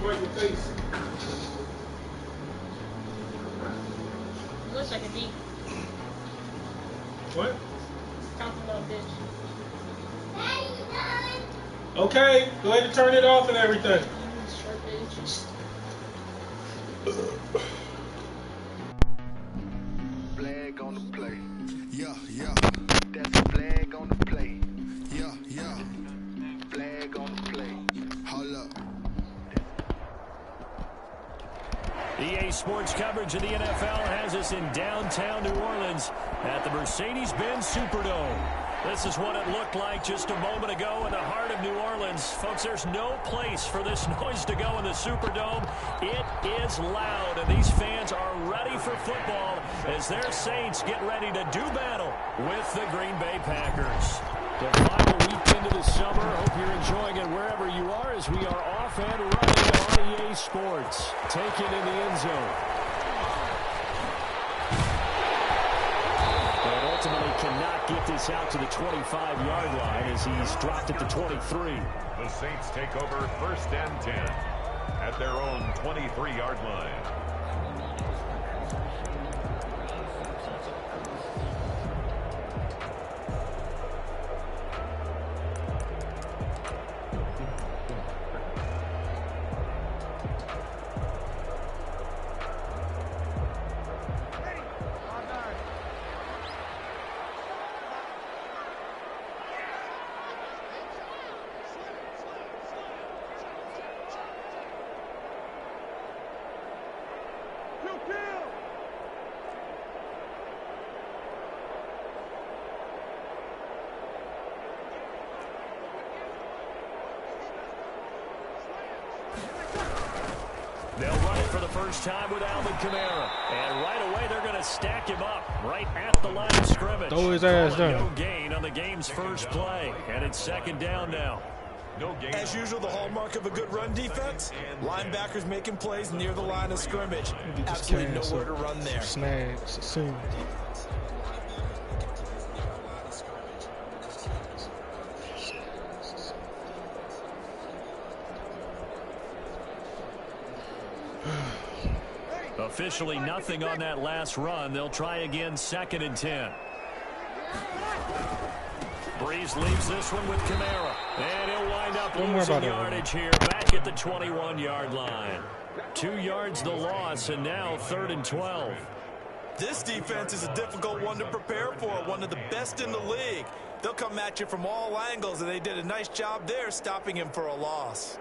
right in your face. Looks like a D. What? Talking little bitch. Okay, go ahead and turn it off and everything. Short bitch. Flag on the play. Yeah, yeah. That's a flag on the play. Yeah, yeah. Flag on the play. Hold up. EA Sports coverage of the NFL has us in downtown New Orleans at the Mercedes-Benz Superdome. This is what it looked like just a moment ago in the heart of New Orleans. Folks, there's no place for this noise to go in the Superdome. It is loud, and these fans are ready for football as their Saints get ready to do battle with the Green Bay Packers. The final weekend of the summer. Hope you're enjoying it wherever you are as we are off and running on EA Sports. Taken in the end zone. And ultimately cannot get this out to the 25-yard line as he's dropped at the 23. The Saints take over 1st and 10 at their own 23-yard line. They'll run it for the first time with Alvin Kamara. And right away, they're going to stack him up right at the line of scrimmage. Throw his ass down. No gain on the game's first play. And it's 2nd down now. No gain. As usual, the hallmark of a good run defense, linebackers making plays near the line of scrimmage. Absolutely nowhere to run there. Snags soon. Officially nothing on that last run. They'll try again 2nd and 10. Breeze leaves this one with Kamara. And he'll wind up losing yardage here back at the 21-yard line. 2 yards the loss, and now 3rd and 12. This defense is a difficult one to prepare for, one of the best in the league. They'll come at you from all angles, and they did a nice job there stopping him for a loss.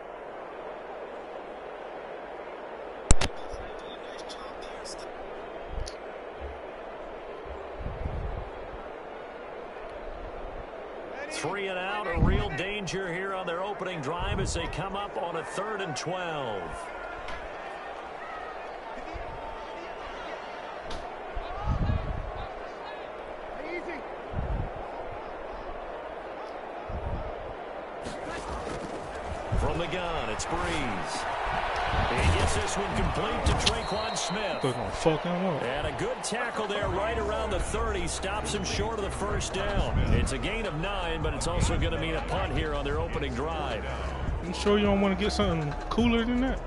Three and out, a real danger here on their opening drive as they come up on a 3rd and 12. From the gun, it's Breeze. He gets this one complete to Traquan Smith. They're gonna fuck him up. And a good tackle there right around the 30. Stops him short of the first down. It's a gain of 9, but it's also going to mean a punt here on their opening drive. You sure you don't want to get something cooler than that?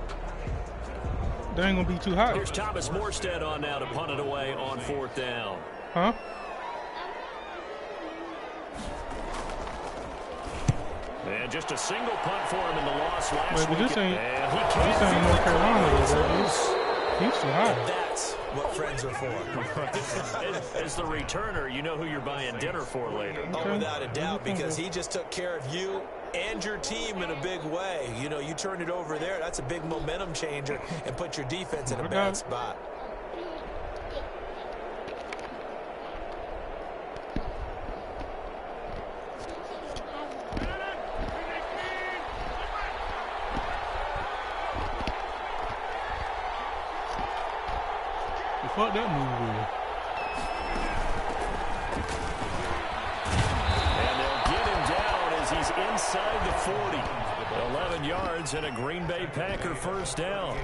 They ain't gonna be too hot. Here's Thomas Morstead on now to punt it away on 4th down. Huh? And just a single punt for him in the loss last week. This ain't North Carolina, is it? Houston high. That's what friends are for. As the returner, you know who you're buying dinner for later. Oh, without a doubt, because he just took care of you and your team in a big way. You know, you turned it over there. That's a big momentum changer and put your defense in a bad spot. Fuck that movie. And they'll get him down as he's inside the 40. 11 yards and a Green Bay Packer first down.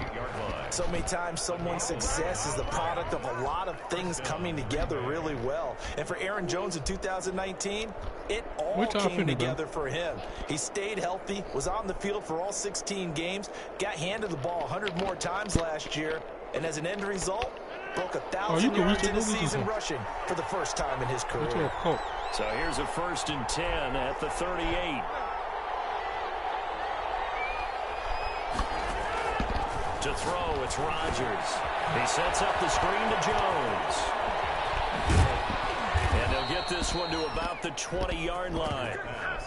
So many times someone's success is the product of a lot of things coming together really well. And for Aaron Jones in 2019, it all came together for him. He stayed healthy, was on the field for all 16 games, got handed the ball 100 more times last year, and as an end result, broke 1,000 yards in a season rushing for the first time in his career. So here's a 1st and 10 at the 38. To throw, it's Rodgers. He sets up the screen to Jones. And they'll get this one to about the 20-yard line.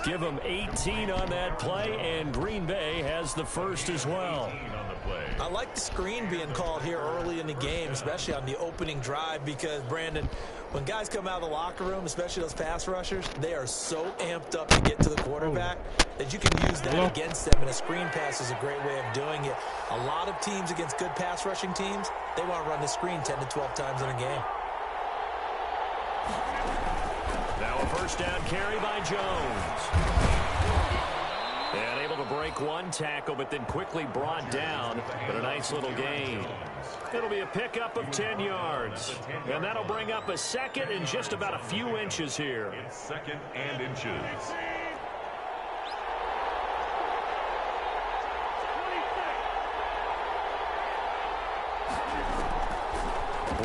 Give them 18 on that play, and Green Bay has the first as well. I like the screen being called here early in the game, especially on the opening drive, because, Brandon, when guys come out of the locker room, especially those pass rushers, they are so amped up to get to the quarterback that you can use that against them, and a screen pass is a great way of doing it. A lot of teams against good pass rushing teams, they want to run the screen 10 to 12 times in a game. Now a first down carry by Jones. And able to break one tackle, but then quickly brought down. But a nice little gain. It'll be a pickup of 10 yards. And that'll bring up a second and just about a few inches here. It's 2nd and inches.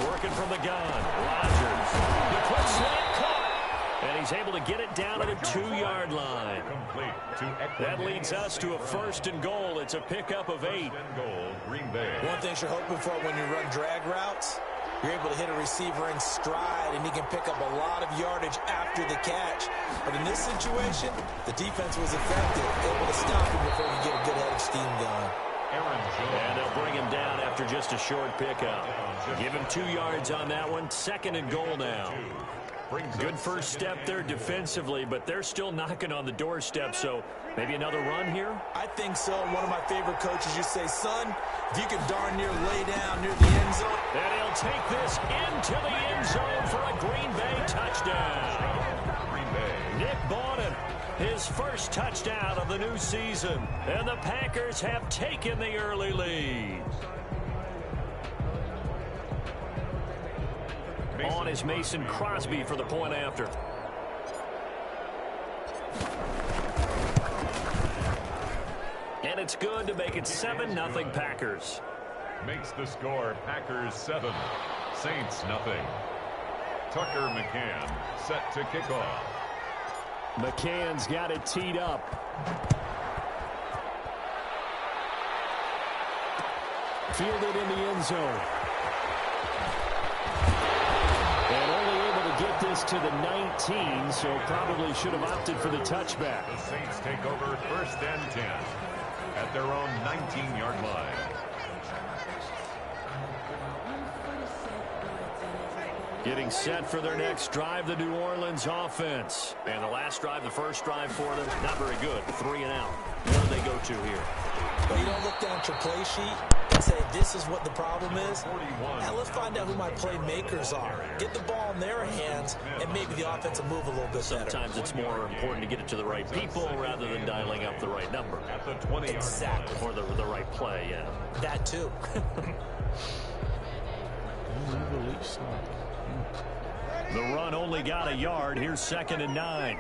Working from the gun. Rodgers. The quick slant caught. And he's able to get it down at a 2-yard line. That leads us to a 1st and goal. It's a pickup of 8. Green Bay. One thing you're hoping for when you run drag routes, you're able to hit a receiver in stride, and he can pick up a lot of yardage after the catch. But in this situation, the defense was effective, able to stop him before he get a good head of steam going. And they'll bring him down after just a short pickup. Give him 2 yards on that one. 2nd and goal now. Good first step there defensively, but they're still knocking on the doorstep, so maybe another run here? I think so. One of my favorite coaches used to say, son, if you can darn near lay down near the end zone. And he'll take this into the end zone for a Green Bay touchdown. Nick Bawden, his first touchdown of the new season, and the Packers have taken the early lead. On is Mason Crosby for the point after. And it's good to make it 7-0 Packers. Makes the score Packers 7, Saints nothing. Tucker McCann set to kick off. McCann's got it teed up. Fielded in the end zone. And only able to get this to the 19, so probably should have opted for the touchback. The Saints take over 1st and 10 at their own 19-yard line. Getting set for their next drive, the New Orleans offense. And the last drive, the first drive for them, not very good. 3 and out. What do they go to here? Well, you don't look down at your play sheet and say, this is what the problem is. Now let's find out who my playmakers are. Get the ball in their hands, and maybe the offense will move a little bit better. Sometimes it's more important to get it to the right people rather than dialing up the right number. At the 20-yard Exactly. Or the right play, yeah. That too. The run only got a yard. Here's 2nd and 9.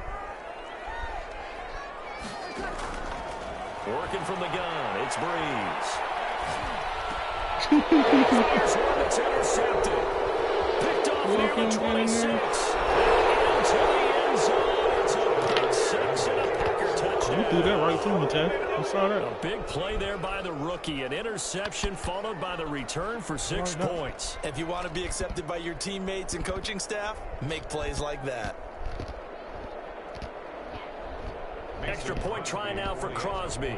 Working from the gun, it's Breeze. Here's one that's intercepted. Picked off near the 26. Into the end zone. It's a pick 6 and a Packer touchdown. You threw that right to me, Ted. I saw that. A big play there by the rookie. An interception followed by the return for 6 points. If you want to be accepted by your teammates and coaching staff, make plays like that. Extra point try now for Crosby.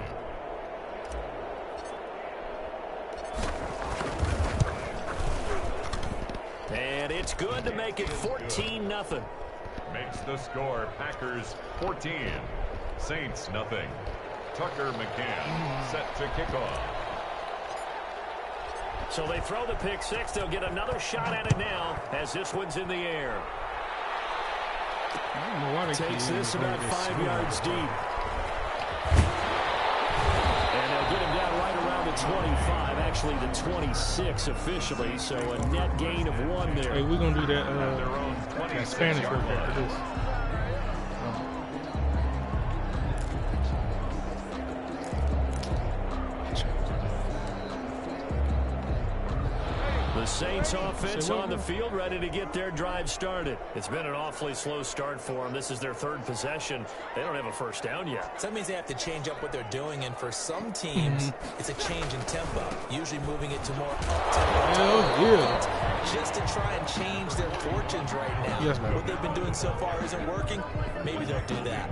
And it's good to make it 14-0. Makes the score Packers 14, Saints nothing. Tucker McCann set to kick off. So they throw the pick 6. They'll get another shot at it now as this one's in the air. I don't know why they Takes this about 5 yards deep. 25, actually the 26 officially, so a net gain of 1 there. Hey, we're going to do that Spanish work after this. The Saints offense on the field, ready to get their drive started. It's been an awfully slow start for them. This is their 3rd possession. They don't have a first down yet. So that means they have to change up what they're doing, and for some teams, it's a change in tempo, usually moving it to more up-tempo. Just to try and change their fortunes right now. Yes, what they've been doing so far isn't working. Maybe they'll do that.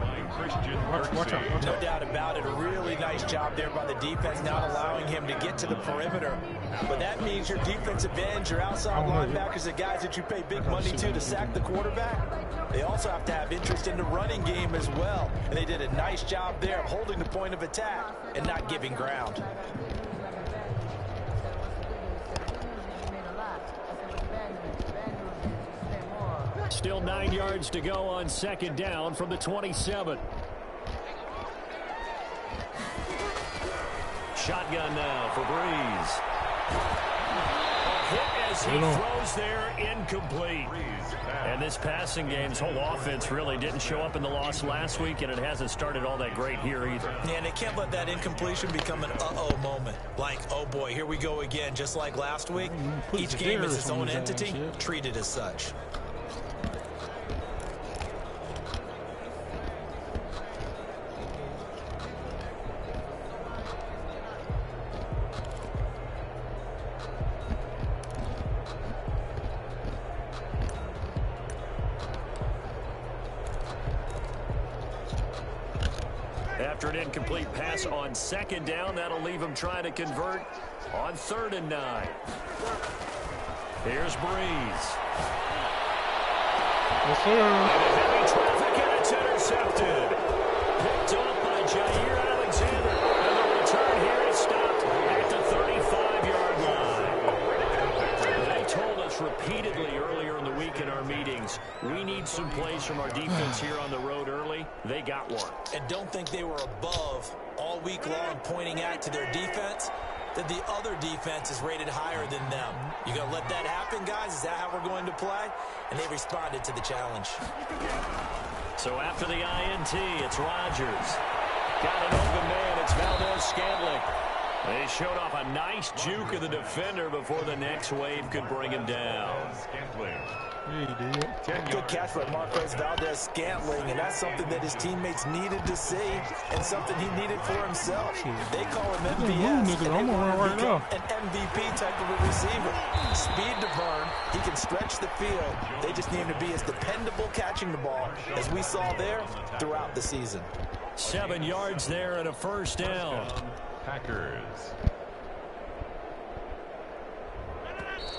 Watch out. No doubt about it. A really nice job there by the defense, not allowing him to get to the perimeter. But that means your defensive ends, your outside linebackers, the guys that you pay big money to sack the quarterback, they also have to have interest in the running game as well. And they did a nice job there of holding the point of attack and not giving ground. Still 9 yards to go on 2nd down from the 27. Shotgun now for Breeze. A hit as he throws there, incomplete. And this passing game's whole offense really didn't show up in the loss last week, and it hasn't started all that great here either. Yeah, and they can't let that incompletion become an uh-oh moment. Like, oh boy, here we go again, just like last week. Each game is its own entity, treated as such. After an incomplete pass on 2nd down, that'll leave him trying to convert on 3rd and 9. Here's Breeze. Yes, sir. Heavy traffic, and it's intercepted. Picked up by Jair Alexander. And the return here is stopped at the 35-yard line. They told us repeatedly earlier in the week in our meetings, we need some plays from our defense here on the road early. They got one. And don't think they were above all week long pointing out to their defense that the other defense is rated higher than them. You going to let that happen, guys? Is that how we're going to play? And they responded to the challenge. So after the INT, it's Rodgers. Got an open man. It's Valdez-Scantling. They showed off a nice juke of the defender before the next wave could bring him down. Good catch by Marquez Valdez-Scantling, and that's something that his teammates needed to see and something he needed for himself. They call him MVS, and they want to become an MVP type of a receiver. Speed to burn. He can stretch the field. They just need him to be as dependable catching the ball as we saw there throughout the season. 7 yards there and a first down. Packers.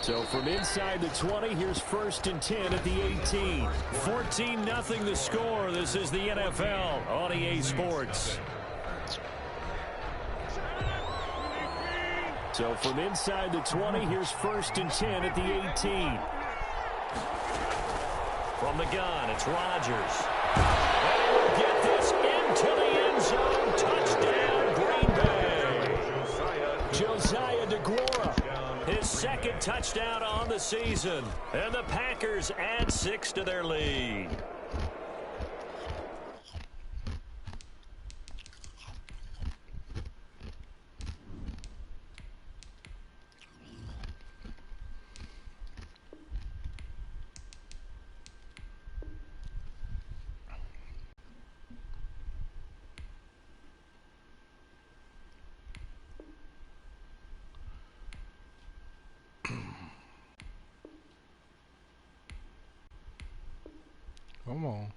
So from inside the 20, here's 1st and 10 at the 18. 14-0 the score. This is the NFL on EA Sports. So from inside the 20, here's 1st and 10 at the 18. From the gun, it's Rodgers. And he will get this into the end zone. Touchdown, Green Bay. Josiah DeGuara. His 2nd touchdown on the season. And the Packers add 6 to their lead. Come on.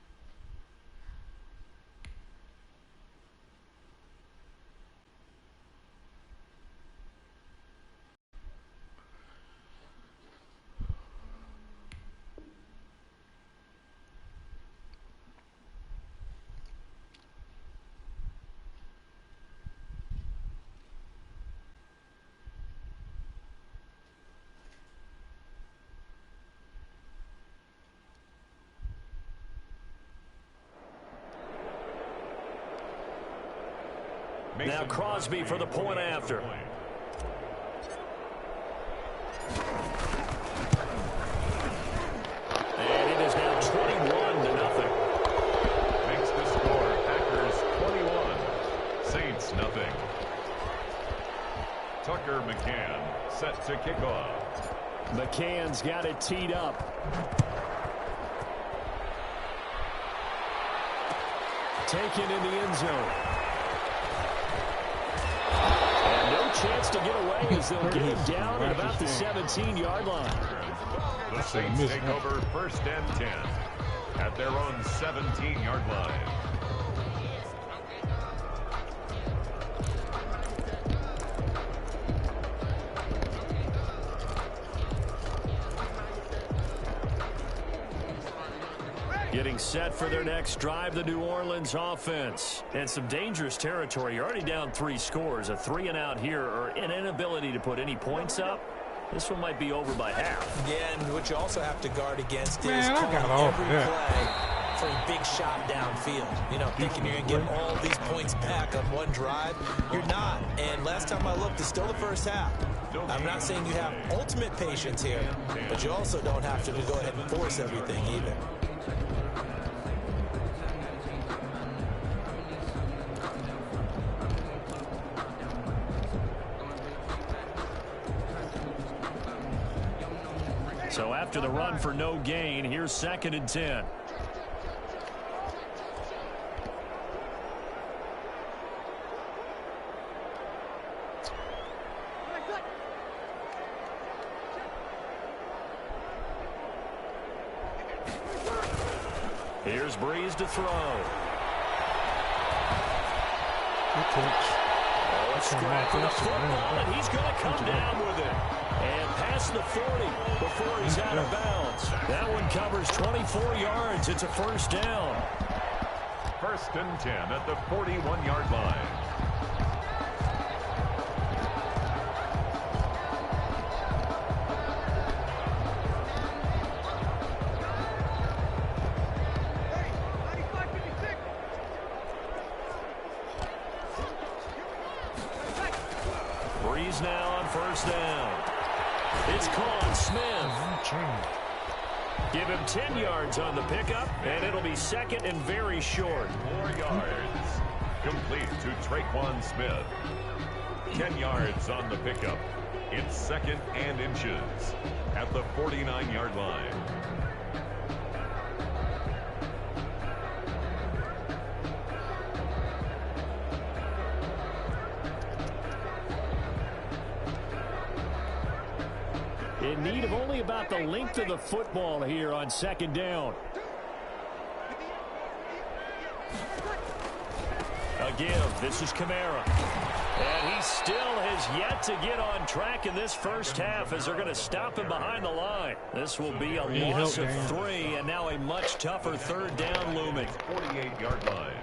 Now Crosby for the point after. Saints nothing. Tucker McCann set to kick off. McCann's got it teed up. Taken in the end zone. And no chance to get away as they'll get him down at about the 17-yard line. The Saints take over 1st and 10 at their own 17-yard line. Getting set for their next drive, the New Orleans offense. And some dangerous territory. You're already down 3 scores. A 3 and out here, or an inability to put any points up. This one might be over by half. Yeah, and what you also have to guard against is Man, calling every play for a big shot downfield. You know, thinking you're going to get all these points back on one drive. You're not. And last time I looked, it's still the first half. I'm not saying you have ultimate patience here, but you also don't have to go ahead and force everything either. So after the run for no gain, here's 2nd and 10. Here's Breeze to throw. Good catch. A strike for the football, and he's going to come down with it. And past the 40 before he's out of bounds. That one covers 24 yards. It's a 1st down. 1st and 10 at the 41-yard line. Breeze now on 1st down. It's Con Smith. Give him 10 yards on the pickup, and it'll be 2nd and very short. 4 yards. Complete to Traquan Smith. 10 yards on the pickup. It's 2nd and inches at the 49-yard line. In need of only about the length of the football here on 2nd down. A give. This is Kamara. And he still has yet to get on track in this 1st half as they're going to stop him behind the line. This will be a loss of 3, and now a much tougher 3rd down looming. 48-yard line.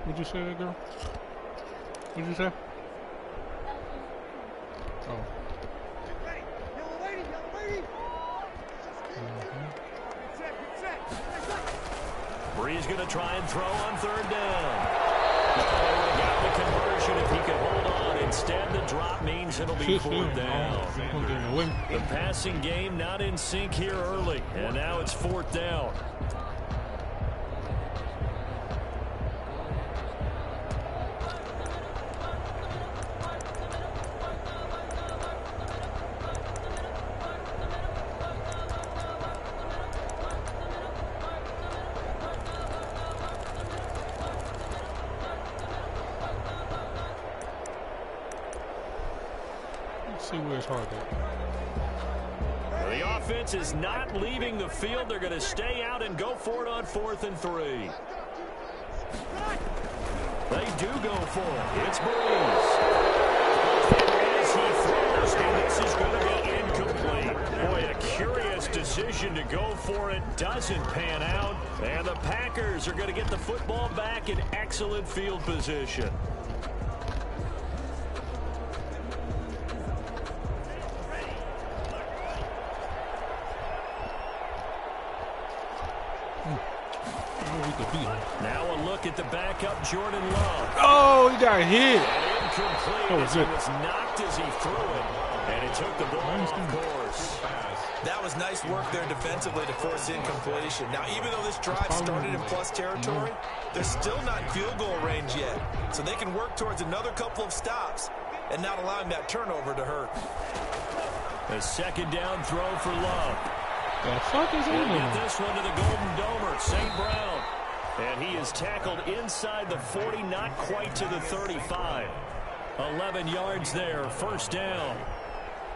What'd you say, girl? What'd you say? Oh. Breeze going to try and throw on 3rd down. Oh, he got the conversion if he could hold on. Instead, the drop means it'll be 4th down. The passing game not in sync here early, and now it's 4th down. See where it's hard at. The offense is not leaving the field. They're going to stay out and go for it on 4th and 3. They do go for it. It's Breeze. And as he throws, and this is going to be incomplete. Boy, a curious decision to go for it. Doesn't pan out. And the Packers are going to get the football back in excellent field position. we could beat him. Now a look at the backup, Jordan Love. Oh, he got hit. And incomplete was as he good. was knocked as he threw it. And it took the ball off course. That was nice work there defensively to force incompletion. Now, even though this drive started in plus territory, they're still not in field goal range yet. So they can work towards another couple of stops and not allowing that turnover to hurt. A second down throw for Love. The fuck is he He'll doing? get this one to the Golden Domer, St. Brown. And he is tackled inside the 40, not quite to the 35. 11 yards there, first down.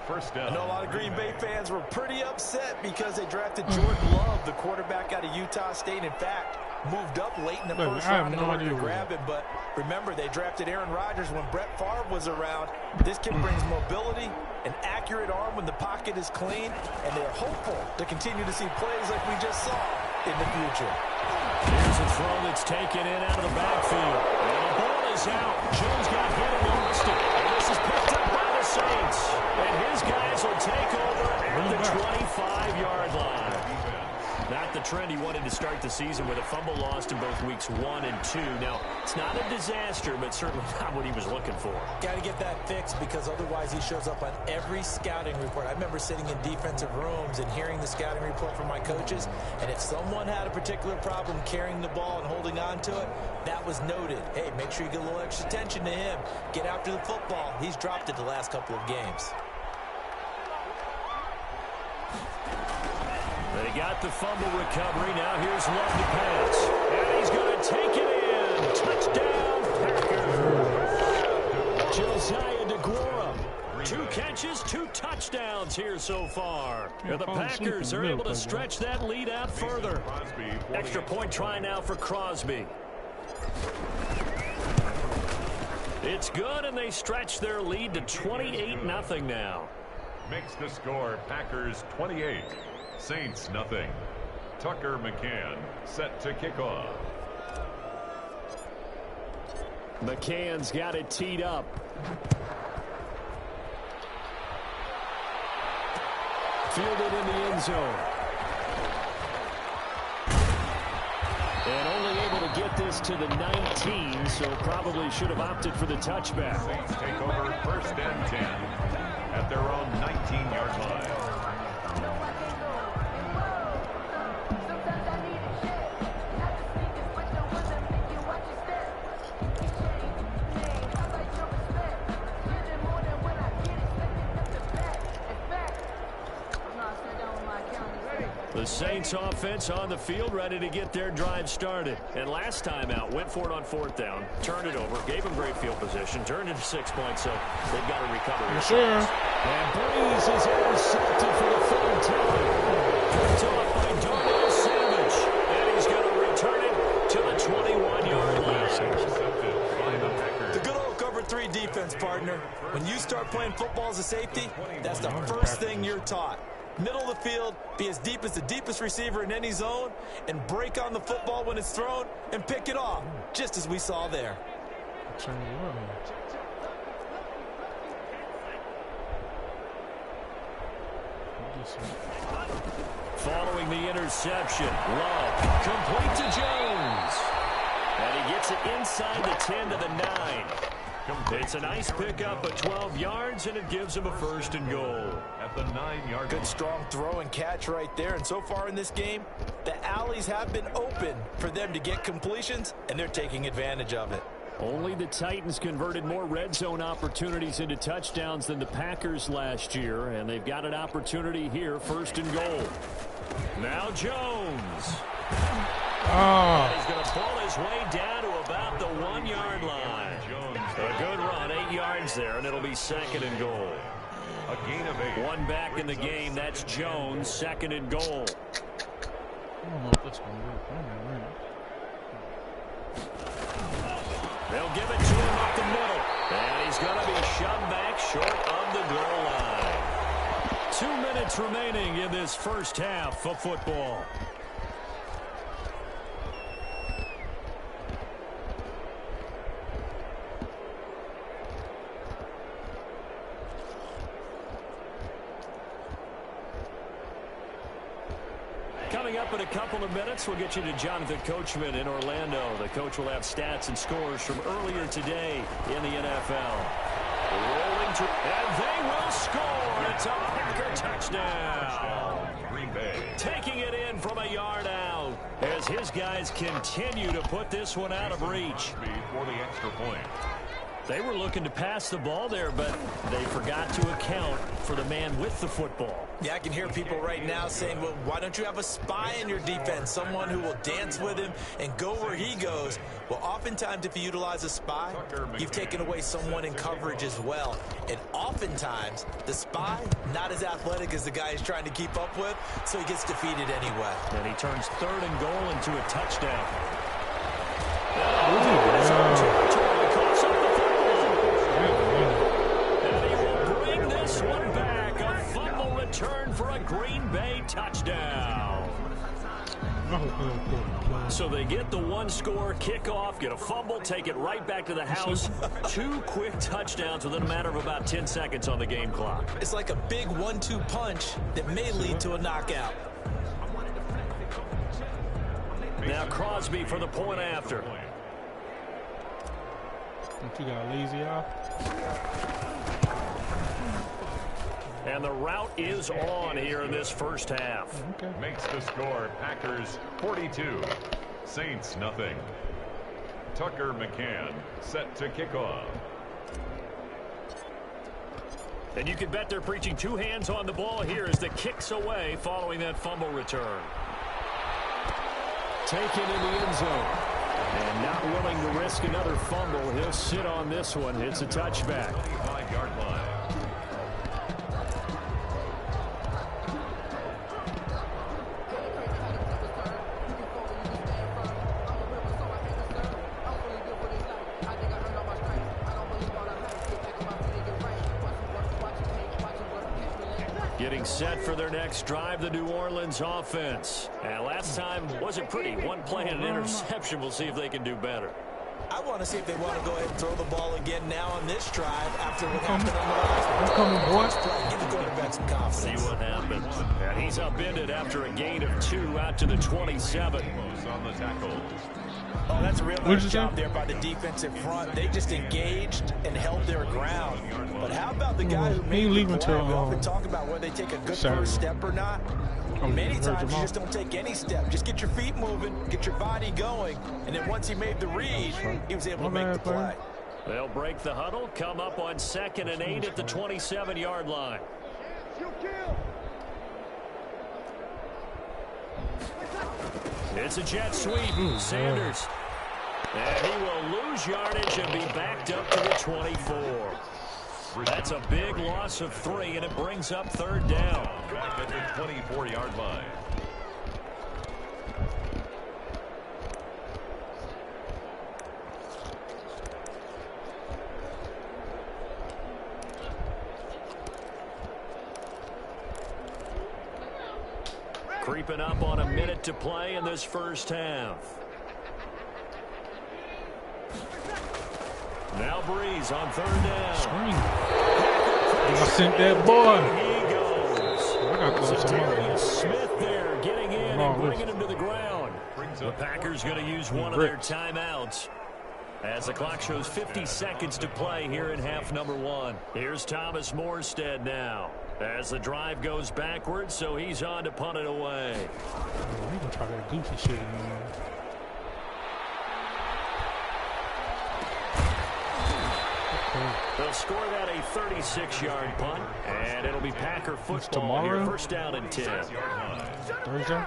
First down. I know a lot of Green Bay fans were pretty upset because they drafted Jordan Love, the quarterback out of Utah State. In fact, moved up late in the Look, first I have round in no order to idea grab him. But remember, they drafted Aaron Rodgers when Brett Favre was around. This kid brings mobility, an accurate arm when the pocket is clean, and they're hopeful to continue to see plays like we just saw in the future. Here's a throw that's taken in out of the backfield. And the ball is out. Jones got hit and lost it. And this is picked up by the Saints. And his guys will take over at the 25-yard line. Not the trend he wanted to start the season with a fumble lost in both weeks 1 and 2. Now, it's not a disaster, but certainly not what he was looking for. Got to get that fixed because otherwise he shows up on every scouting report. I remember sitting in defensive rooms and hearing the scouting report from my coaches, and if someone had a particular problem carrying the ball and holding on to it, that was noted. Hey, make sure you get a little extra attention to him. Get after the football. He's dropped it the last couple of games. They got the fumble recovery. Now here's Love to pass. And he's going to take it in. Touchdown, Packers. Josiah DeGuara. 2 catches, 2 touchdowns here so far. And the Packers are able to stretch that lead out further. Extra point try now for Crosby. It's good, and they stretch their lead to 28-0 now. Makes the score Packers 28. Saints nothing. Tucker McCann set to kick off. McCann's got it teed up. Fielded in the end zone. And only able to get this to the 19, so probably should have opted for the touchback. Saints take over first and 10 at their own 19-yard line. The Saints offense on the field, ready to get their drive started. And last time out, went for it on 4th down, turned it over, gave them great field position, turned it to 6 points, so they've got to recover. Yes, sir. And Breeze is intercepted for the 3rd time. Picked off by Darnell Savage. And he's going to return it to the 21-yard line. The good old cover 3 defense, partner. When you start playing football as a safety, that's the first thing you're taught. Middle of the field, be as deep as the deepest receiver in any zone, and break on the football when it's thrown and pick it off, just as we saw there. Following the interception, Love complete to Jones. And he gets it inside the 10 to the 9. It's a nice pickup of 12 yards, and it gives him a 1st and goal. At the 9-yard Good strong throw and catch right there. And so far in this game, the alleys have been open for them to get completions, and they're taking advantage of it. Only the Titans converted more red zone opportunities into touchdowns than the Packers last year, and they've got an opportunity here, 1st and goal. Now Jones. He's going to pull his way down to about the 1-yard line. A good run, 8 yards there, and it'll be 2nd and goal. A gain of 8. 1 back in the game. That's Jones, 2nd and goal. I don't know if that's going to work. They'll give it to him up the middle. And he's going to be shoved back short of the goal line. 2 minutes remaining in this first half of football. Coming up in a couple of minutes, we'll get you to Jonathan Coachman in Orlando. The coach will have stats and scores from earlier today in the NFL. Rolling to, and they will score. It's a Packer touchdown. Green Bay. Taking it in from a yard out as his guys continue to put this one out of reach. For the extra point. They were looking to pass the ball there, but they forgot to account for the man with the football. Yeah, I can hear people right now saying, well, why don't you have a spy in your defense, someone who will dance with him and go where he goes? Well, oftentimes if you utilize a spy, you've taken away someone in coverage as well. And oftentimes, the spy, not as athletic as the guy he's trying to keep up with, so he gets defeated anyway. And he turns 3rd and goal into a touchdown. Turn for a Green Bay touchdown. So they get the 1-score kickoff, get a fumble, take it right back to the house. 2 quick touchdowns within a matter of about 10 seconds on the game clock. It's like a big 1-2 punch that may lead to a knockout. Now Crosby for the point after. You got lazy eye. And the route is on here in this first half. Okay. Makes the score Packers 42, Saints nothing. Tucker McCann set to kick off. And you can bet they're preaching 2 hands on the ball here as the kick's away following that fumble return. Taken in the end zone. And not willing to risk another fumble. He'll sit on this one. It's a touchback. 25-yard line. Getting set for their next drive, the New Orleans offense. And last time wasn't pretty. 1 play and an interception. We'll see if they can do better. I want to see if they want to go ahead and throw the ball again now on this drive after what happened on the last one. I'm coming, boy. Give the quarterback some confidence. See what happens. And he's upended after a gain of 2 out to the 27. On the tackle. Oh, that's a real nice job there by the defensive front. They just engaged and held their ground. But how about the guy who made the play? We often talk about whether they take a good first step or not. Many times you just don't take any step. Just get your feet moving, get your body going, and then once he made the read, he was able to make the play. They'll break the huddle, come up on 2nd and 8 at the 27-yard line. It's a jet sweep. Sanders. And he will lose yardage and be backed up to the 24. That's a big loss of 3, and it brings up 3rd down. Back at the 24-yard line. Creeping up on a minute to play in this first half. Now Breeze on 3rd down. I sent that boy. He goes. I got to So Darius Smith there getting in and bringing him to the ground. The Packers going to use one of their timeouts as the clock shows 50 seconds to play here in half number 1. Here's Thomas Morstead now as the drive goes backwards, so he's on to punt it away. We gonna try that goofy shit again. They'll score that a 36-yard punt, and it'll be Packer football here. First down and 10. Thursday?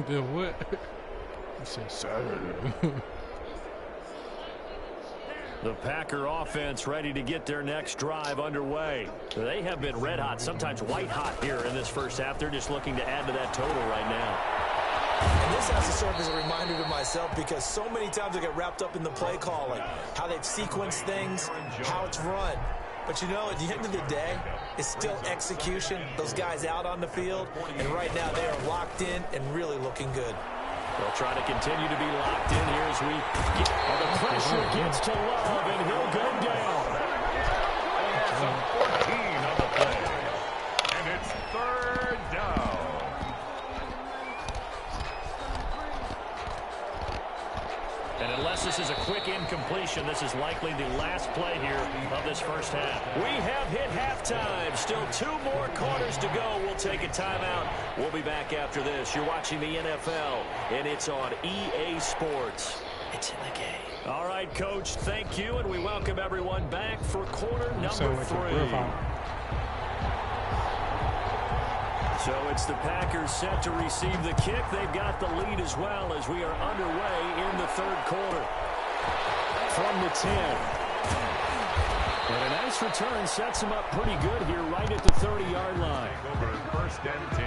Then what? You said Saturday. The Packer offense ready to get their next drive underway. They have been red hot, sometimes white hot here in this first half. They're just looking to add to that total right now. And this has to serve as a reminder to myself because so many times I get wrapped up in the play calling, how they've sequenced things, how it's run. But, you know, at the end of the day, it's still execution. Those guys out on the field, and right now they are locked in and really looking good. They'll try to continue to be locked in here as we get the pressure gets to Love, and he'll go down. 14 on the situation. This is likely the last play here of this first half. We have hit halftime. Still 2 more quarters to go. We'll take a timeout. We'll be back after this. You're watching the NFL, and it's on EA Sports. It's in the game. All right, Coach, thank you, and we welcome everyone back for quarter number 3. So it's the Packers set to receive the kick. They've got the lead as well as we are underway in the third quarter. From the 10. And a nice return sets them up pretty good here right at the 30-yard line. Over 1st and 10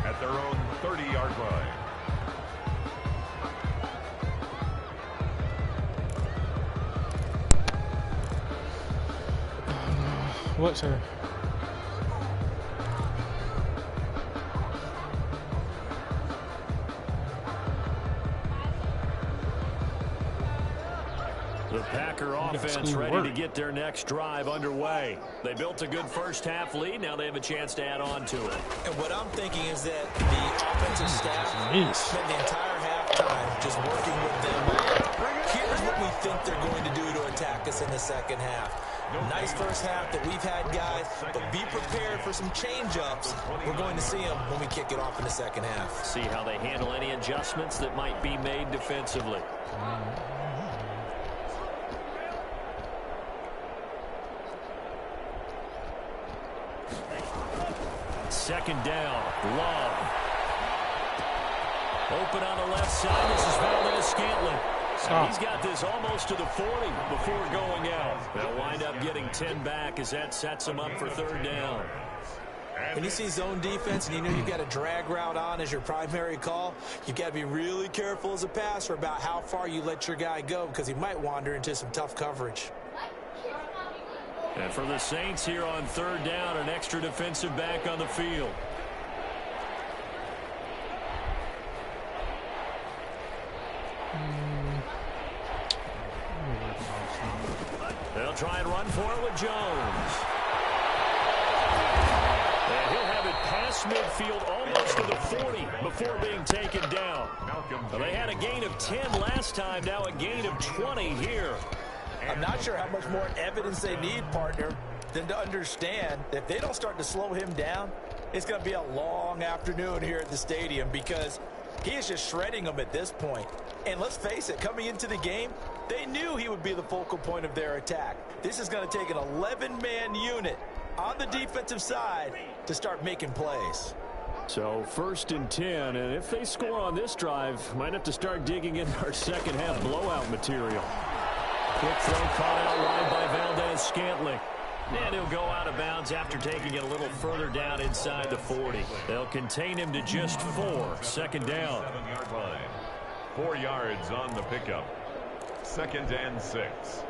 at their own 30-yard line. What's her? The Packer offense ready to get their next drive underway. They built a good first half lead. Now they have a chance to add on to it. And what I'm thinking is that the offensive staff spent the entire halftime just working with them. Here's what we think they're going to do to attack us in the second half. Nice first half that we've had, guys, but be prepared for some change-ups. We're going to see them when we kick it off in the second half. See how they handle any adjustments that might be made defensively. Second down, Love. Open on the left side. This is Valdez-Scantling. He's got this almost to the 40 before going out. They'll wind up getting 10 back as that sets them up for third down. When you see zone defense and you know you've got a drag route on as your primary call, you've got to be really careful as a passer about how far you let your guy go because he might wander into some tough coverage. And for the Saints here on third down, an extra defensive back on the field. They'll try and run for it with Jones. And he'll have it past midfield almost to the 40 before being taken down. So they had a gain of 10 last time, now a gain of 20 here. I'm not sure how much more evidence they need, partner, than to understand that if they don't start to slow him down, it's going to be a long afternoon here at the stadium because he is just shredding them at this point. And let's face it, coming into the game, they knew he would be the focal point of their attack. This is going to take an 11-man unit on the defensive side to start making plays. So 1st and 10, and if they score on this drive, might have to start digging in our second half blowout material. Quick throw caught out wide by Valdez-Scantling. And he'll go out of bounds after taking it a little further down inside the 40. They'll contain him to just 4. Second down. 7-yard line. 4 yards on the pickup. 2nd and 6.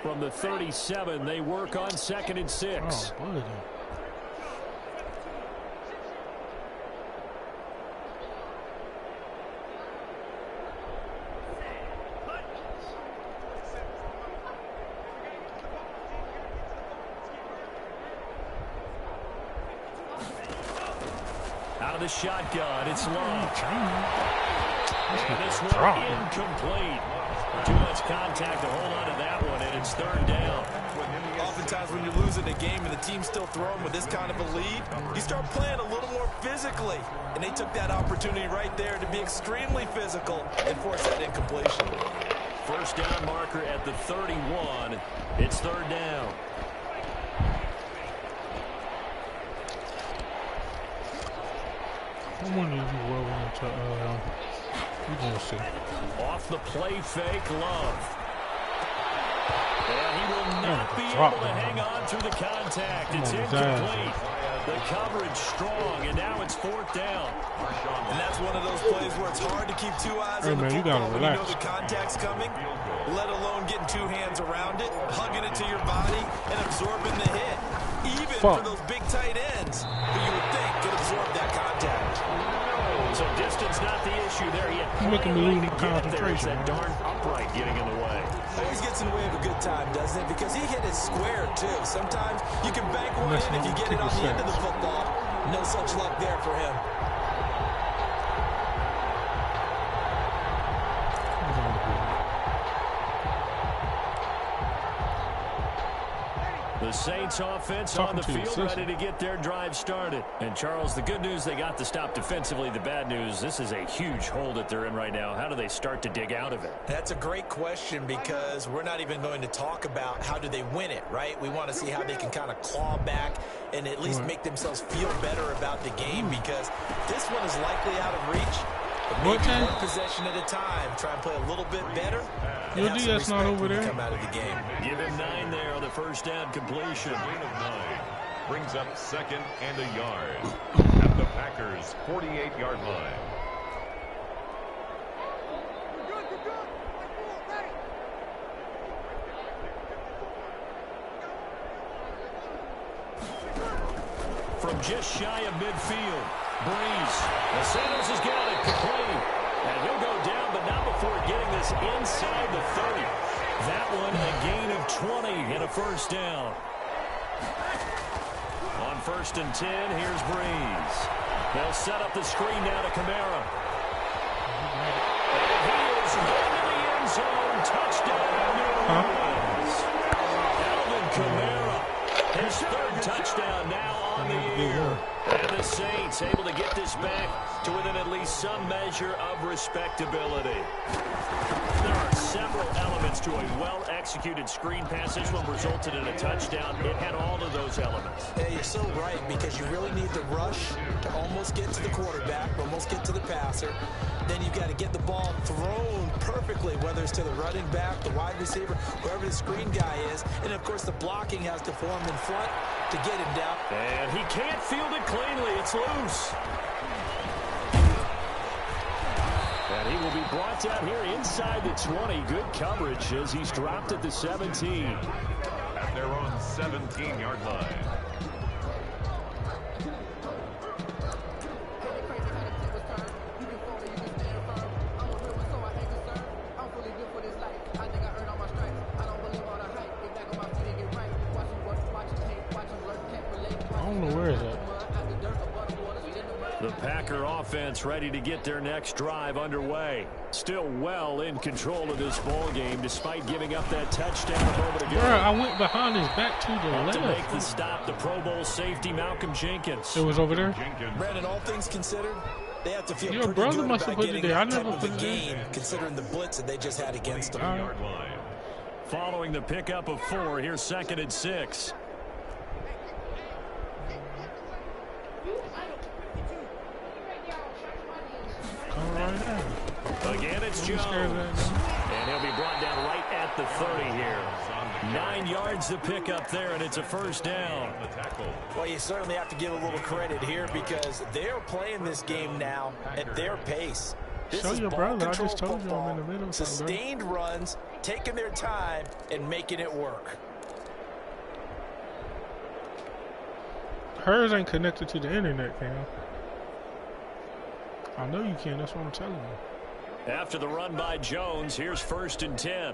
From the 37, they work on 2nd and 6. Oh, boy. Out of the shotgun, it's Love. And this one incomplete. Too much contact to hold on to that one, and it's third down. Oftentimes when you're losing a game and the team's still throwing with this kind of a lead, you start playing a little more physically. And they took that opportunity right there to be extremely physical and force that incompletion. First down marker at the 31. It's third down. I wonder if you roll into, we're going to see. Off the play fake, Love. And he will not be able to hang on through the contact. It's incomplete. The coverage strong, and now it's 4th down. And that's one of those plays where it's hard to keep 2 eyes on the football when you know the contact's coming, let alone getting 2 hands around it, hugging it to your body, and absorbing the hit. Even for those big tight ends, who you would think could absorb that contact. So distance not the issue there yet. He's making me lose concentration. That darn upright getting in the way. Always gets in the way of a good time, doesn't it? Because he hit it square, too. Sometimes you can bank one in if you get it on the end of the football. No such luck there for him. The Saints offense on the field, ready to get their drive started. And, Charles, the good news, they got the stop defensively. The bad news, this is a huge hole that they're in right now. How do they start to dig out of it? That's a great question because we're not even going to talk about how do they win it, right? We want to see how they can kind of claw back and at least make themselves feel better about the game because this one is likely out of reach. But maybe one possession at a time. Try and play a little bit better. Your DS not over there. Come out of the game. Give him 9 there on the first down completion. Gain of 9 brings up 2nd and a yard at the Packers' 48-yard line. From just shy of midfield, Breeze. Santos has got it complete. And he'll go down, but not before getting this inside the 30. That one a gain of 20 and a first down. On 1st and 10, here's Breeze. They'll set up the screen now to Kamara. And he is going to the end zone. Touchdown, New Orleans. Alvin Kamara, his 3rd touchdown now on the year. And the Saints able to get this back to within at least some measure of respectability. There are several elements to a well-executed screen pass. This one resulted in a touchdown. It had all of those elements. Yeah, you're so right because you really need the rush to almost get to the quarterback, almost get to the passer. Then you've got to get the ball thrown perfectly, whether it's to the running back, the wide receiver, whoever the screen guy is. And, of course, the blocking has to form in front to get him down. And he can't field it cleanly. It's loose. And he will be brought down here inside the 20. Good coverage as he's dropped at the 17. At their own 17-yard line. I don't know where is that. The Packer offense ready to get their next drive underway. Still well in control of this ball game despite giving up that touchdown a moment ago. Bro, I went behind his back to the left. To make the stop, the Pro Bowl safety Malcolm Jenkins. It was over there? Brandon, all things considered, they have to feel Your pretty brother good must about have put it getting there. I that never type put of it a there. game, considering the blitz that they just had against them. Yard line. Following the pickup of 4, here's 2nd and 6. Again, it's Jones. And he'll be brought down right at the 30 here. 9 yards to pick up there, and it's a first down. Well, you certainly have to give a little credit here because they're playing this game now at their pace. This Show is your ball brother. I control just told you football, I'm in the middle of something, bro. sustained runs, taking their time, and making it work. Hers ain't connected to the internet, Cam. I know you can. That's what I'm telling you. After the run by Jones, here's 1st and 10.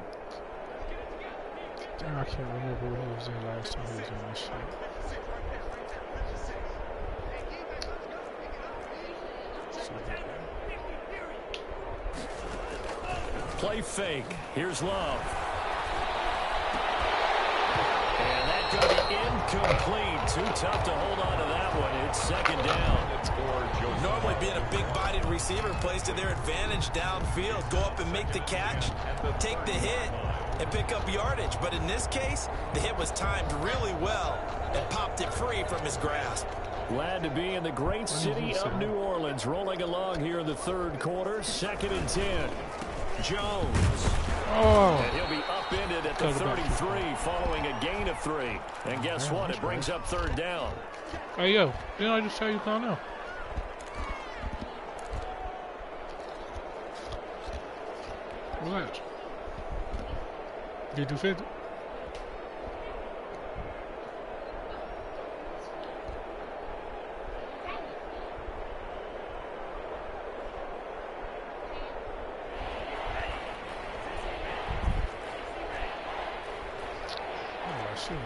I can't remember what he was in last time he was in this shit. Play fake. Here's Love. And that could be incomplete. Too tough to hold on to that one. It's 2nd down. Normally being a big-bodied receiver plays to their advantage downfield. Go up and make the catch, take the hit, and pick up yardage. But in this case, the hit was timed really well and popped it free from his grasp. Glad to be in the great city of New Orleans. Rolling along here in the 3rd quarter. 2nd and 10. Jones. Oh. And he'll be upended at the 33 following a gain of 3. And guess what? It brings up 3rd down. Hey, yo. Didn't I just tell you calm down? Relax. Did you fit it? shit, man.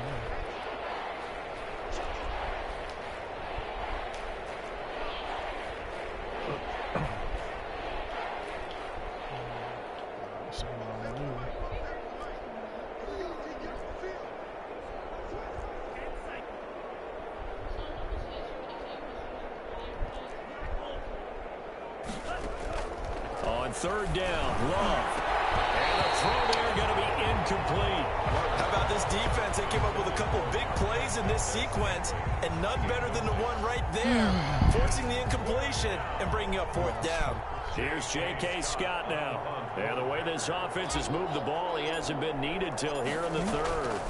On third down, Love. And the throw there going to be incomplete. How about this defense? They came up with a couple big plays in this sequence, and none better than the one right there, forcing the incompletion and bringing up fourth down. Here's J.K. Scott now. And the way this offense has moved the ball, he hasn't been needed till here in the third.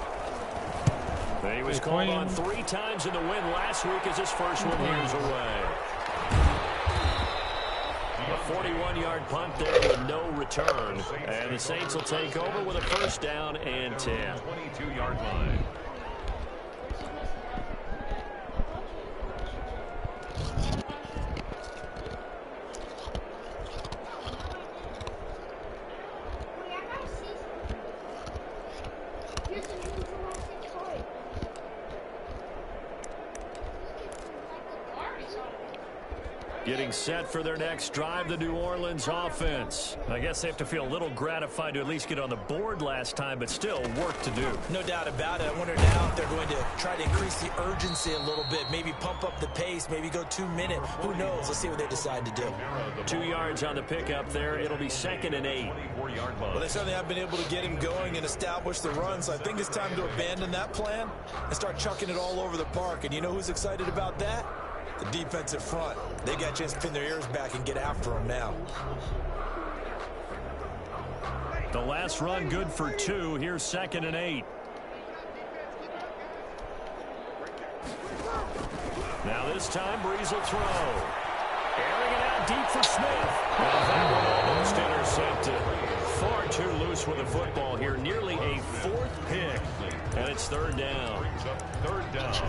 He was called on 3 times in the win last week as his first one here's away. A 41-yard punt there with no return. And the Saints will take over with a first down and 10. 22-yard line. Getting set for their next drive, the New Orleans offense. I guess they have to feel a little gratified to at least get on the board last time, but still work to do. No doubt about it. I wonder now if they're going to try to increase the urgency a little bit, maybe pump up the pace, maybe go 2 minute. Who knows? Let's see what they decide to do. 2 yards on the pickup there. It'll be 2nd and 8. Well, they certainly have been able to get him going and establish the run, so I think it's time to abandon that plan and start chucking it all over the park. And you know who's excited about that? The defensive front. They got a chance to pin their ears back and get after him now. The last run good for 2. Here's 2nd and 8. Now this time Breeze will throw. Airing it out deep for Smith. Well, that one almost intercepted. Far too loose with the football here. Nearly a 4th pick. And it's 3rd down.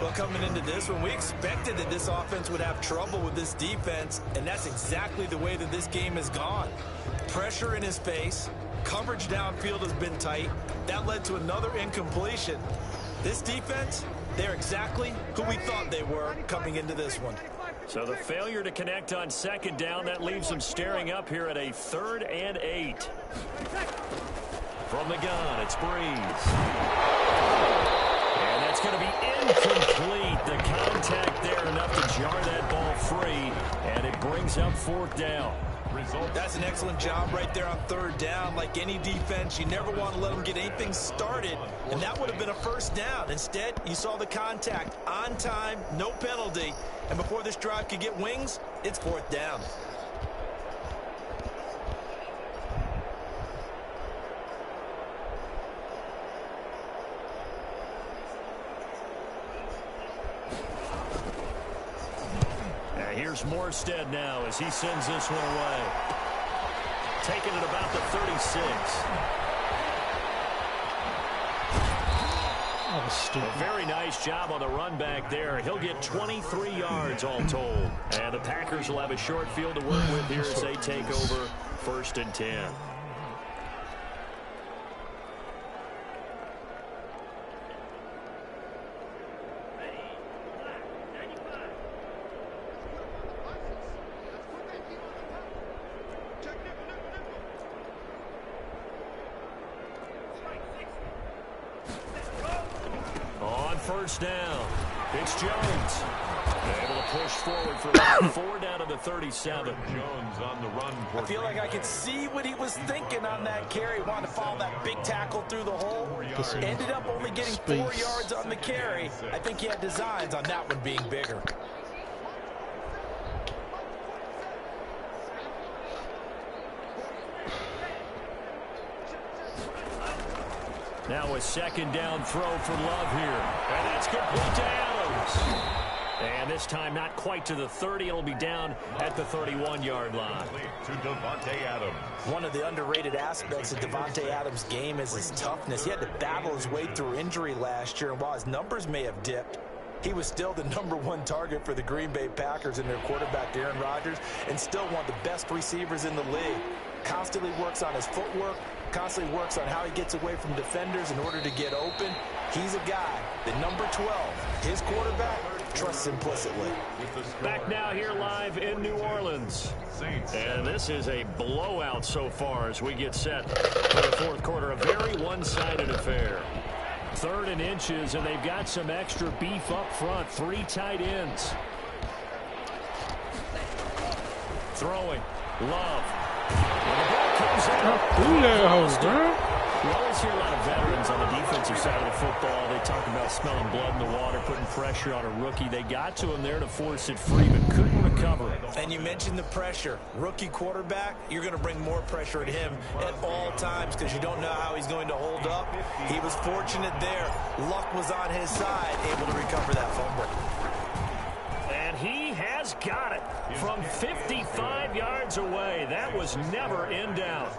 Well, coming into this one, we expected that this offense would have trouble with this defense, and that's exactly the way that this game has gone. Pressure in his face. Coverage downfield has been tight. That led to another incompletion. This defense, they're exactly who we thought they were coming into this one. So the failure to connect on 2nd down, that leaves them staring up here at a 3rd and 8. From the gun, it's Breeze. And that's going to be incomplete. The contact there enough to jar that ball free, and it brings up 4th down. That's an excellent job right there on 3rd down. Like any defense, you never want to let them get anything started, and that would have been a first down. Instead, you saw the contact on time, no penalty, and before this drive could get wings, it's 4th down. Here's Morstead now as he sends this one away. Taking it about the 36. A very nice job on the run back there. He'll get 23 yards all told. And the Packers will have a short field to work with here as they take over 1st and 10. First down. It's Jones. Able to push forward for 4 down to the 37. Jones on the run. I feel like I could see what he was thinking on that carry. Wanted to follow that big tackle through the hole. Ended up only getting 4 yards on the carry. I think he had designs on that one being bigger. Now a 2nd down throw for Love here. And that's complete to Adams. And this time not quite to the 30. It'll be down at the 31-yard line. To Davante Adams. One of the underrated aspects of Davante Adams' game is his toughness. He had to battle his way through injury last year, and while his numbers may have dipped, he was still the #1 target for the Green Bay Packers and their quarterback, Aaron Rodgers, and still one of the best receivers in the league. Constantly works on his footwork, constantly works on how he gets away from defenders in order to get open. He's a guy that number 12, his quarterback, trusts implicitly. Back now here live in New Orleans. And this is a blowout so far as we get set for the fourth quarter. A very one-sided affair. 3rd and inches, and they've got some extra beef up front. 3 tight ends. Throwing. Love. When the ball comes out. We always hear a lot of veterans on the defensive side of the football. They talk about smelling blood in the water, putting pressure on a rookie. They got to him there to force it free, but couldn't recover. And you mentioned the pressure. Rookie quarterback, you're going to bring more pressure at him at all times because you don't know how he's going to hold up. He was fortunate there. Luck was on his side, able to recover that fumble. And he has got it from 55 yards away. That was never in doubt.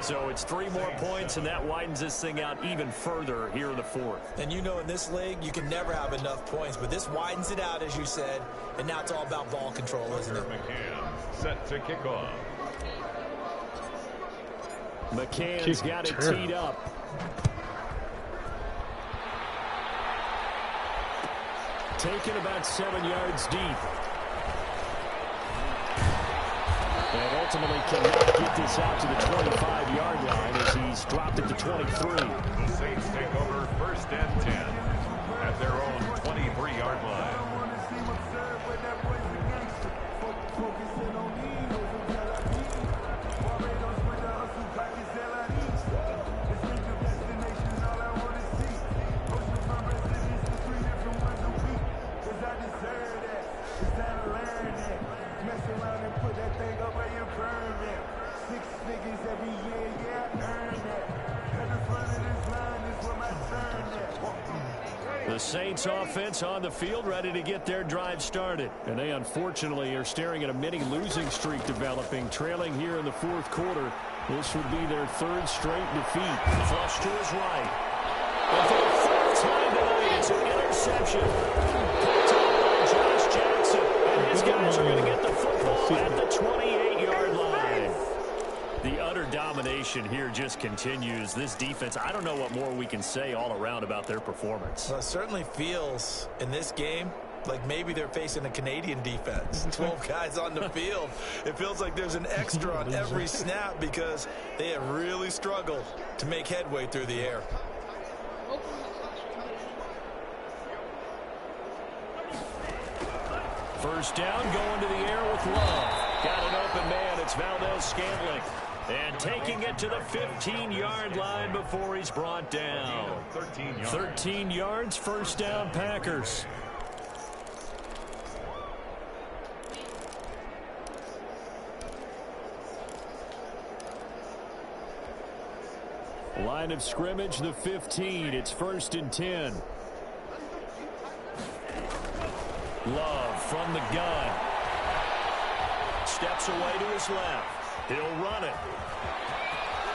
So it's 3 more points, and that widens this thing out even further here in the fourth. And you know in this league, you can never have enough points, but this widens it out, as you said, and now it's all about ball control, isn't it? McCann set to kick off. McCann's got it teed up. Taken about 7 yards deep. And ultimately cannot get this out to the 25-yard line as he's dropped it to 23. The Saints take over 1st and 10 at their own 23-yard line. The Saints offense on the field ready to get their drive started. And they unfortunately are staring at a mini losing streak developing, trailing here in the fourth quarter. This would be their 3rd straight defeat. Flush to his right. And for the 4th time tonight, it's an interception. Picked up by Josh Jackson. And his guys are going to get the football at the 28-yard line. The utter domination here just continues. This defense, I don't know what more we can say all around about their performance. Well, it certainly feels in this game like maybe they're facing a Canadian defense. 12 guys on the field. It feels like there's an extra on every snap because they have really struggled to make headway through the air. First down, going to the air with Love. Got an open man. It's Valdez-Scantling. And taking it to the 15-yard line before he's brought down. 13 yards, first down, Packers. Line of scrimmage, the 15. It's 1st and 10. Love from the gun. Steps away to his left. He'll run it.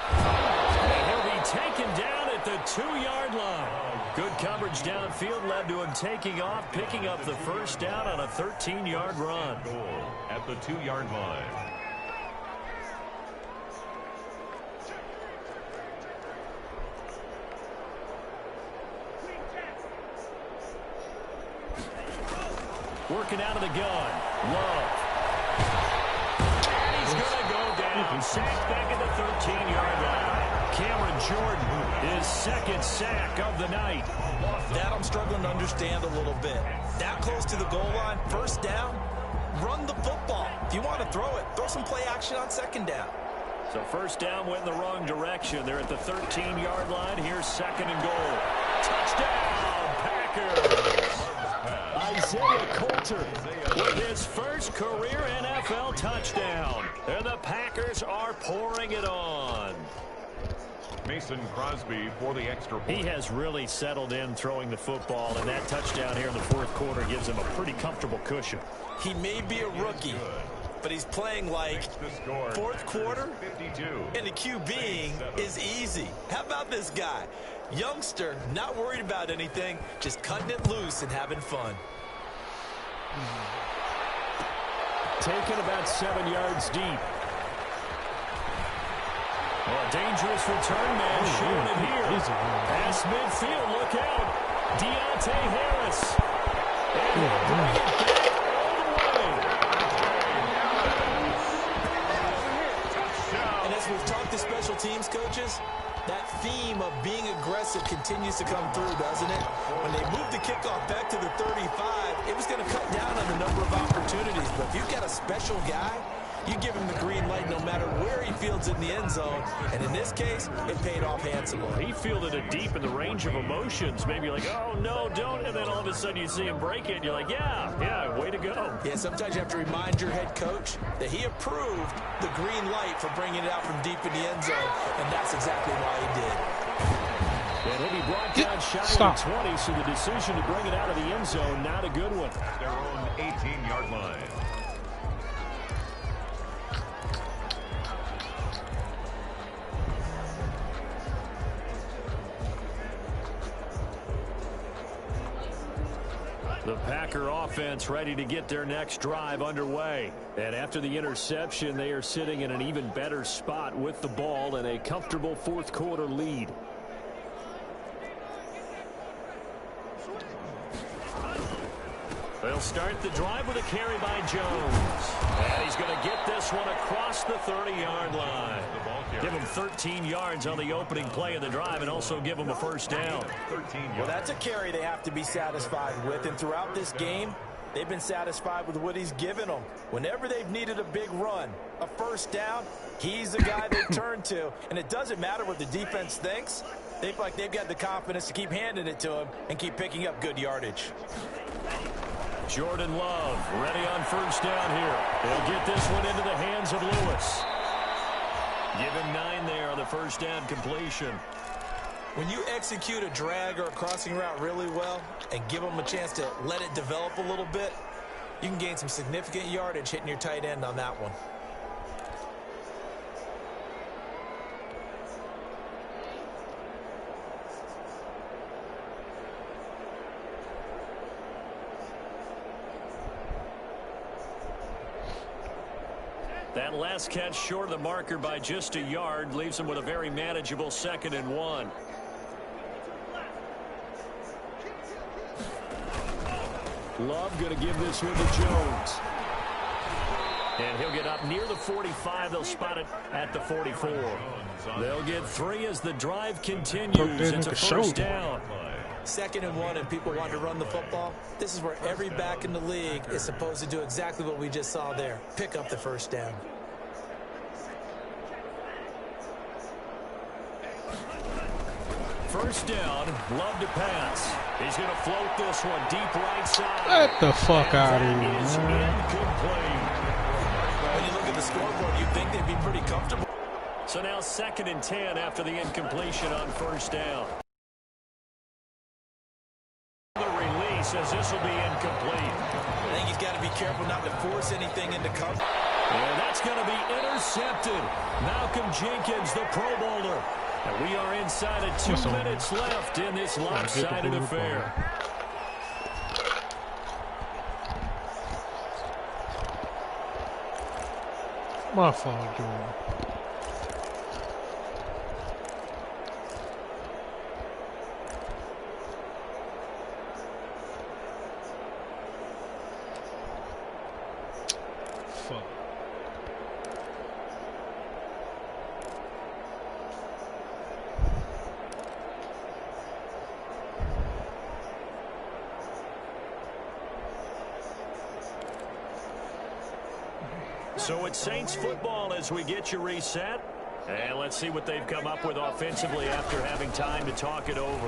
And he'll be taken down at the 2-yard line. Good coverage downfield led to him taking off, picking up the first down on a 13-yard run. At the 2-yard line. Working out of the gun. Love. And he's going to go down. Sacked back at the 13-yard line. Cameron Jordan, his 2nd sack of the night. That I'm struggling to understand a little bit. That close to the goal line, first down, run the football. If you want to throw it, throw some play action on 2nd down. So first down went in the wrong direction. They're at the 13-yard line. Here's 2nd and goal. Touchdown, Packers. Isaiah Coulter with his first career NFL touchdown. And the Packers are pouring it on. Mason Crosby for the extra point. He has really settled in throwing the football, and that touchdown here in the fourth quarter gives him a pretty comfortable cushion. He may be a rookie, but he's playing like fourth quarter, and the QBing is easy. How about this guy? Youngster, not worried about anything, just cutting it loose and having fun. Taken about 7 yards deep. Well, a dangerous return man showing it here. Past midfield, look out. Deontay Harris. And he'll bring it back all the way. And as we've talked to special teams coaches, that theme of being aggressive continues to come through, doesn't it? When they moved the kickoff back to the 35, it was going to cut down on the number of opportunities. But if you've got a special guy, you give him the green light no matter where he fields in the end zone. And in this case, it paid off handsomely. He fielded it deep in the range of emotions. Maybe like, oh, no, don't. And then all of a sudden you see him break it. And you're like, yeah, way to go. Yeah, sometimes you have to remind your head coach that he approved the green light for bringing it out from deep in the end zone. And that's exactly why he did. And he'll be brought down shy of the 20, so the decision to bring it out of the end zone, not a good one. Their own 18-yard line. The Packer offense ready to get their next drive underway. And after the interception, they are sitting in an even better spot with the ball and a comfortable fourth quarter lead. They'll start the drive with a carry by Jones. And he's going to get this one across the 30-yard line. Give him 13 yards on the opening play of the drive and also give him a first down. Well, that's a carry they have to be satisfied with. And throughout this game, they've been satisfied with what he's given them. Whenever they've needed a big run, a first down, he's the guy they turn to. And it doesn't matter what the defense thinks. They feel like they've got the confidence to keep handing it to him and keep picking up good yardage. Jordan Love ready on first down here. They'll get this one into the hands of Lewis. Give him 9 there on the first down completion. When you execute a drag or a crossing route really well and give them a chance to let it develop a little bit, you can gain some significant yardage hitting your tight end on that one. That last catch short of the marker by just a yard leaves him with a very manageable 2nd and 1. Love going to give this one to Jones. And he'll get up near the 45. They'll spot it at the 44. They'll get 3 as the drive continues. It's a first down. 2nd and 1 and people want to run the football. This is where every back in the league is supposed to do exactly what we just saw there. Pick up the first down. First down, Love to pass. He's going to float this one deep right side. Get the fuck out of here, man. Incomplete. When you look at the scoreboard, you'd think they'd be pretty comfortable. So now 2nd and 10 after the incompletion on first down. Says this will be incomplete. I think he's got to be careful not to force anything into cover. And that's going to be intercepted. Malcolm Jenkins, the Pro Bowler. And we are inside of 2 minutes left in this lopsided affair. My fault, Jordan. So it's Saints football as we get you reset. And let's see what they've come up with offensively after having time to talk it over.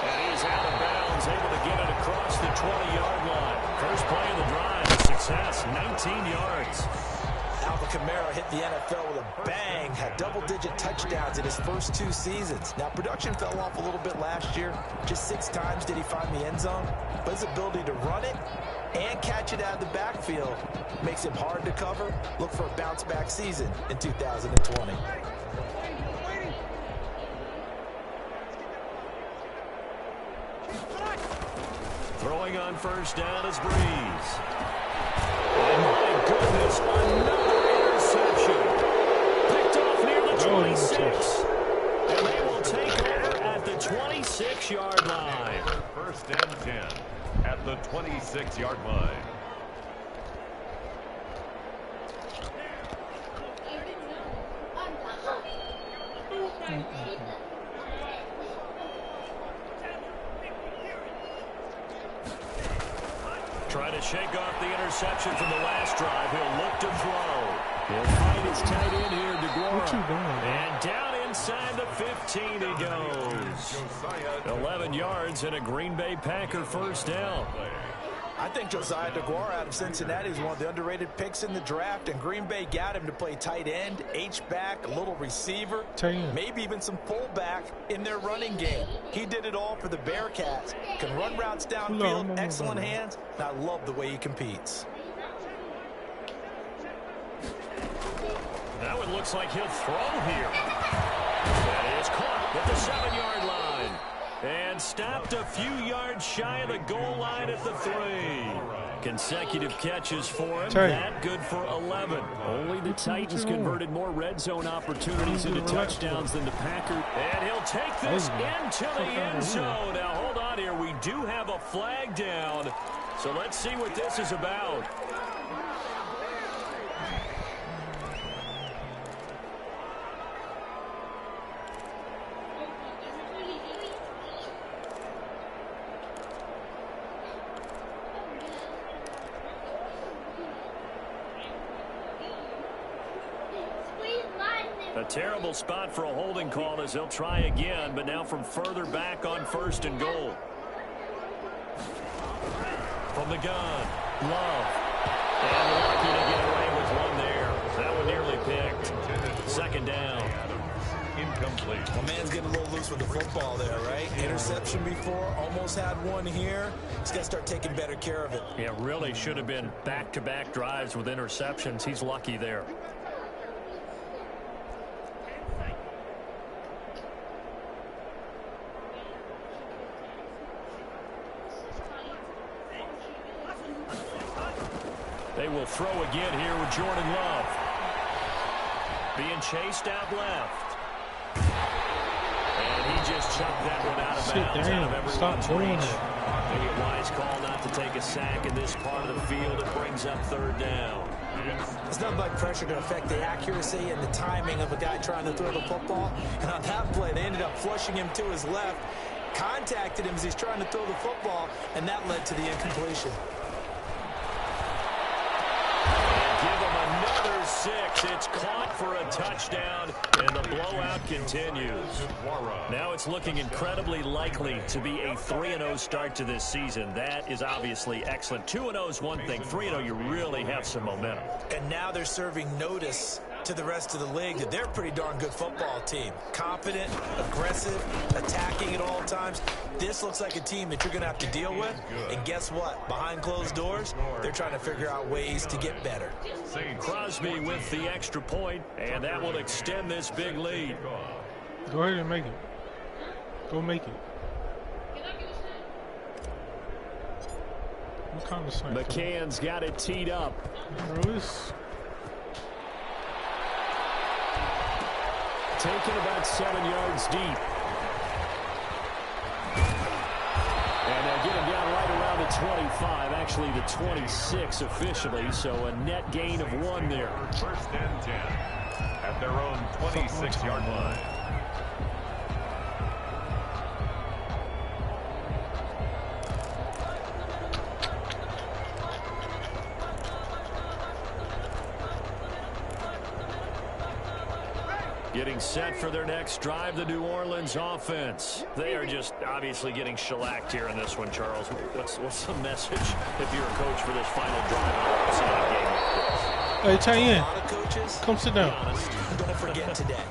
And he's out of bounds, able to get it across the 20-yard line. First play of the drive, success, 19 yards. Alvin Kamara hit the NFL with a bang, had double-digit touchdowns in his first 2 seasons. Now, production fell off a little bit last year. Just 6 times did he find the end zone. But his ability to run it and catch it out of the backfield makes him hard to cover. Look for a bounce-back season in 2020. Throwing on first down is Breeze. Oh, my goodness, another 26. And they will take over at the 26-yard line. First and 10 at the 26-yard line. Trying to shake off the interception from the last drive. He'll look to throw. He'll find his tight end here, DeGuara. What you doing? And down inside the 15 he goes. 11 yards and a Green Bay Packer first down. I think Josiah DeGuara out of Cincinnati is one of the underrated picks in the draft, and Green Bay got him to play tight end, H-back, a little receiver, maybe even some fullback in their running game. He did it all for the Bearcats. Can run routes downfield, excellent hands, and I love the way he competes. Now it looks like he'll throw here. That is caught at the 7-yard line. And stopped a few yards shy of the goal line at the 3. Consecutive catches for him. That good for 11. Only the Titans converted more red zone opportunities into touchdowns than the Packers. And he'll take this into the end zone. Now hold on here. We do have a flag down. So let's see what this is about. A terrible spot for a holding call as they'll try again, but now from further back on 1st and goal. From the gun, Love. And lucky to get away with one there. That one nearly picked. 2nd down. Incomplete. Well, man's getting a little loose with the football there, right? Interception before, almost had one here. He's got to start taking better care of it. Yeah, really should have been back-to-back drives with interceptions. He's lucky there. They will throw again here with Jordan Love. Being chased out left. And he just chucked that one out of bounds. Out of everyone's reach. Maybe a wise call not to take a sack in this part of the field. It brings up 3rd down. It's not like pressure to affect the accuracy and the timing of a guy trying to throw the football. And on that play, they ended up flushing him to his left. Contacted him as he's trying to throw the football, and that led to the incompletion. Give him another 6. It's caught for a touchdown, and the blowout continues. Now it's looking incredibly likely to be a 3-0 start to this season. That is obviously excellent. 2-0 is one thing. 3-0, you really have some momentum. And now they're serving notice to the rest of the league that they're a pretty darn good football team. Confident, aggressive, attacking at all times. This looks like a team that you're going to have to deal with. And guess what? Behind closed doors, they're trying to figure out ways to get better. Crosby with the extra point, and that will extend this big lead. Go ahead and make it. Go make it. What kind of snipe? McCann's got it teed up. Bro, it's... Taken about 7 yards deep. And they'll get him down right around the 25, actually the 26 officially, so a net gain of 1 there. 1st and 10 at their own 26-yard line. Getting set for their next drive, the New Orleans offense. They are just obviously getting shellacked here in this one, Charles. What's the message if you're a coach for this final drive of a game like this? Hey, Cheyenne, A lot of coaches, come sit down. don't forget today.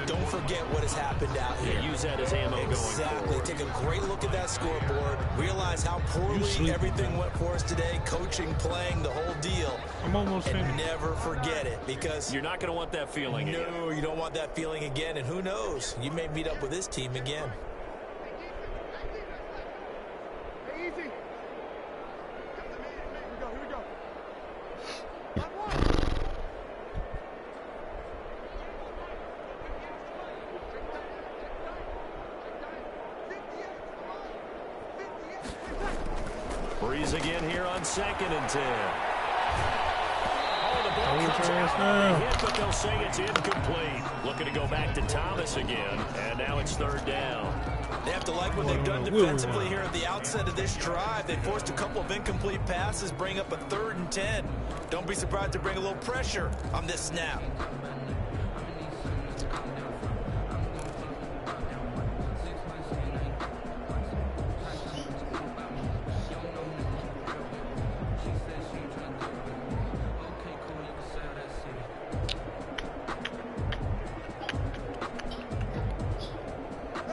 Don't forget what has happened out here. Use that as ammo going Exactly. forward. Take a great look at that scoreboard. Realize how poorly everything went for us today. Coaching, playing, the whole deal. I'm almost And finished. never forget it, because You're not going to want that feeling again. no, you don't want that feeling again. And who knows? You may meet up with this team again. Breeze again here on 2nd and 10. Oh, the ball comes out on the hit, but they'll say it's incomplete. Looking to go back to Thomas again, and now it's 3rd down. They have to like what they've done defensively here at the outset of this drive. They forced a couple of incomplete passes, bring up a 3rd and 10. Don't be surprised to bring a little pressure on this snap.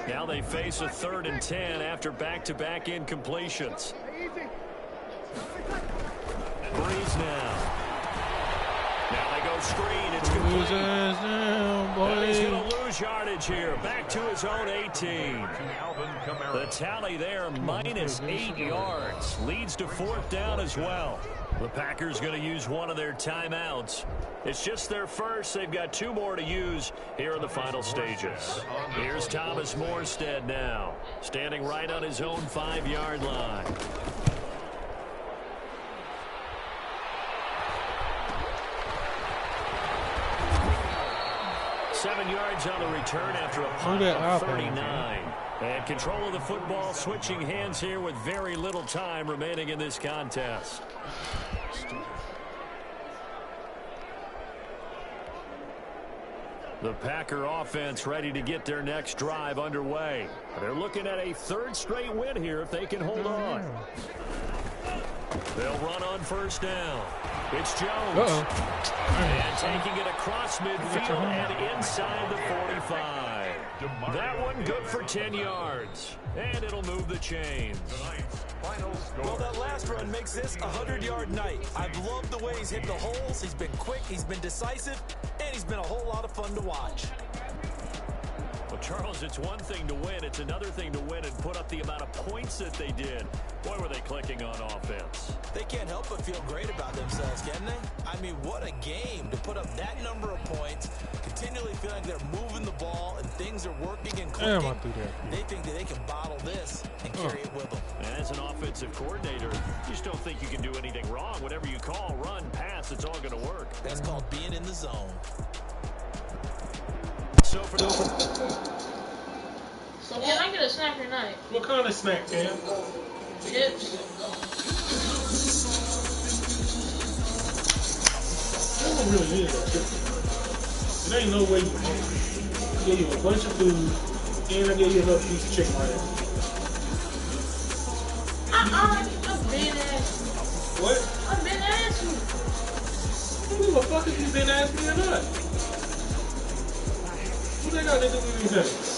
Now they face a 3rd and 10 after back-to-back incompletions. Breeze now. Now they go screen. It's complete. And he's going to lose yardage here. Back to his own 18. The tally there, minus 8 yards. Leads to 4th down as well. The Packers going to use one of their timeouts. It's just their first. They've got 2 more to use here in the final stages. Here's Thomas Morstead now, standing right on his own 5-yard line. Seven yards on the return after a punt of 39. And control of the football, switching hands here with very little time remaining in this contest. The Packer offense ready to get their next drive underway. They're looking at a 3rd straight win here if they can hold on. They'll run on 1st down. It's Jones. And taking it across midfield and inside the 45. That one good for 10 yards. And it'll move the chains. Well, that last run makes this a 100-yard night. I've loved the way he's hit the holes. He's been quick, he's been decisive, and he's been a whole lot of fun to watch. Well, Charles, it's one thing to win. It's another thing to win and put up the amount of points that they did. Boy, were they clicking on offense. They can't help but feel great about themselves, can they? I mean, what a game to put up that number of points, continually feeling they're moving the ball and things are working and clicking. They think that they can bottle this and carry it with them. And as an offensive coordinator, you just don't think you can do anything wrong. Whatever you call, run, pass, it's all going to work. That's called being in the zone. So for the... So can I get a snack tonight? What kind of snack, Cam? Chips. I don't really need that chip. There ain't no way you can. I gave you a bunch of food, and I gave you a little piece of chicken right there. I've been asking. What? I've been asking. Who the fuck have you been asking me or not? What they got to do with anything?